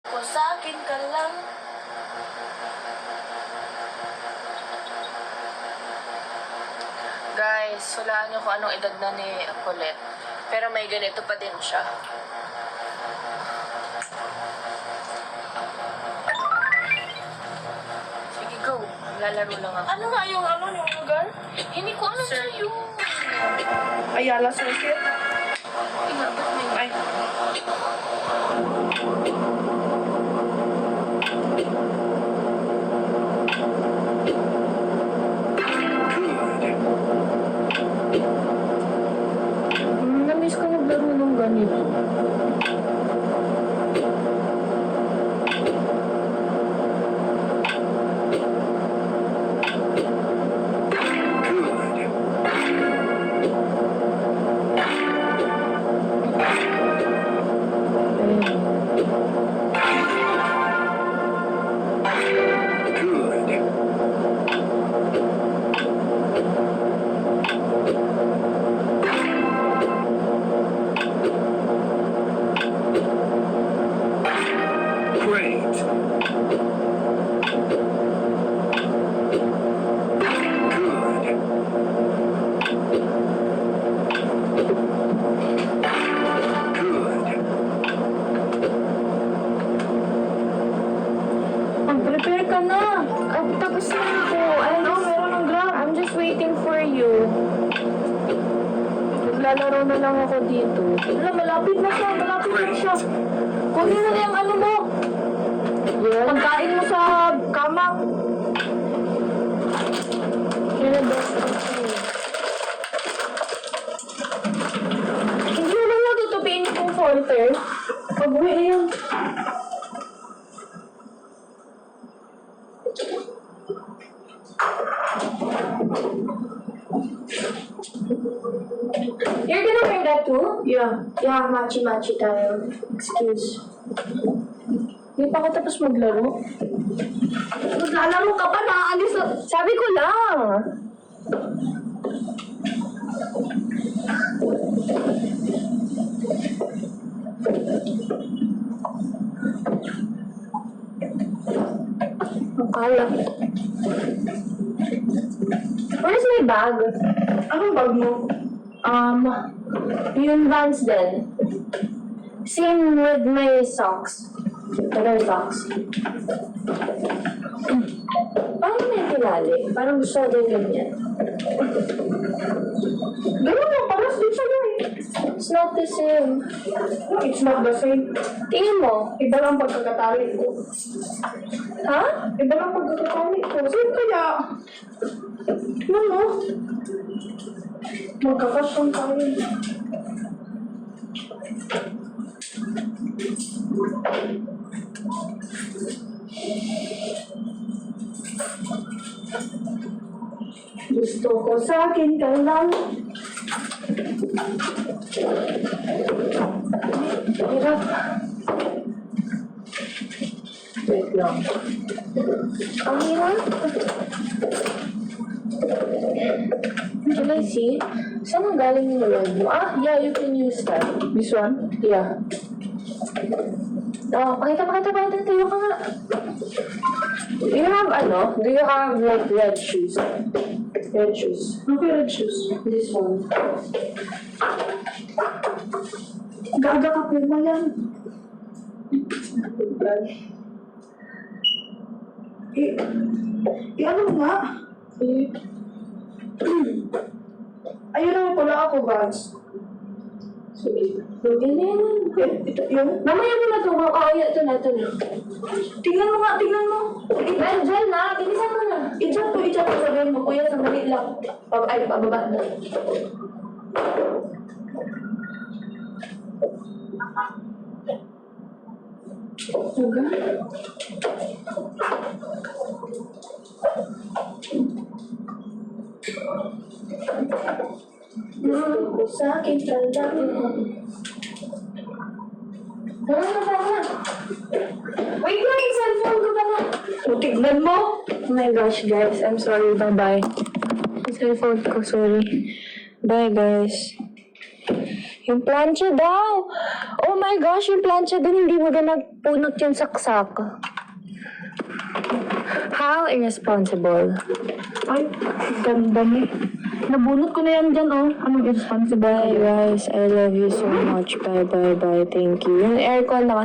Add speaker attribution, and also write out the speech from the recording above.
Speaker 1: Kung sa'kin ka lang. Guys, hulaan niyo kung anong edad na ni Colette. Pero may ganito pa din siya. Sige, go. Lalaro lang ako.
Speaker 2: Ano nga yung lugar?
Speaker 1: Hindi ko alam sa'yo.
Speaker 2: Ayala Circuit.
Speaker 1: Ina, ba't may...
Speaker 2: Ay.
Speaker 1: Na-miss ko maglaro ng ganito.
Speaker 3: Prepare ka na. Tapos na ako. I know, meron ng grab. I'm just waiting for you. Naglalaro na lang ako dito. Wala, malapit na siya. Malapit na siya. Kunin na yung ano mo.
Speaker 1: Yan.
Speaker 3: Pagkain mo sa kama.
Speaker 1: Yan ang best of me.
Speaker 3: Hindi mo lang tutupiin yung folder. Pag-uwi na yun. You're gonna wear that too?
Speaker 2: Yeah.
Speaker 3: Yeah, matchy-matchy tayo. Excuse. Hindi pa ako tapos maglaro.
Speaker 2: Maglalaro ka pa, nakaalis na.
Speaker 3: Sabi ko lang. Akala. Where's my bag?
Speaker 2: Anong bag mo?
Speaker 3: Yung Vans din. Same with my socks. Other socks. Parang may kilali. Parang gusto ko din ganyan.
Speaker 2: Ganun mo, paras din siya eh.
Speaker 3: It's not the same.
Speaker 2: No, it's not the same.
Speaker 3: Tingin mo?
Speaker 2: Iba lang pagkakatali ko.
Speaker 3: Ha?
Speaker 2: Iba lang pagkakatali ko. Same kaya? Yun no? Magkakasyon tayo.
Speaker 3: Gusto ko sa akin ka lang. Hirap.
Speaker 1: Wait lang.
Speaker 3: Ang hirap. Can I see? Saan ang galing yung load mo? Ah, yeah, you can use that.
Speaker 1: This one?
Speaker 3: Yeah. Oh, pakita. Tayo ka nga. Do you have Do you have like red shoes? Red shoes.
Speaker 2: Okay, red shoes.
Speaker 3: This one.
Speaker 2: Gaga ka po mo yan. Ano nga? Ayun naman pala ako, Vance.
Speaker 3: Sige. Hindi na yan.
Speaker 2: Ito, yun.
Speaker 3: Mamaya mo na ito. Oh, ito na.
Speaker 2: Tingnan mo nga, tingnan mo.
Speaker 3: Dyan na. Bilisan mo na.
Speaker 2: I-chat mo, sabihin mo, kuya, sandali lang. Pababa na.
Speaker 3: Gusto ko sa akin ka lang. Tara. Wait lang, yung cellphone ko pala.
Speaker 2: O, tignan mo.
Speaker 3: Oh my gosh, guys. I'm sorry. Bye-bye. Yung cellphone ko, sorry. Bye, guys. Yung plancha daw. Oh my gosh, yung plancha din, hindi mo ba nagpunot yung saksak? How irresponsible.
Speaker 2: Ay, ganda niya. Nabunot ko na yan dyan, oh. Anong irresponsible
Speaker 3: Bye
Speaker 2: kayo?
Speaker 3: guys, I love you so much. Bye, bye, bye. Thank you. Yung aircon na kasi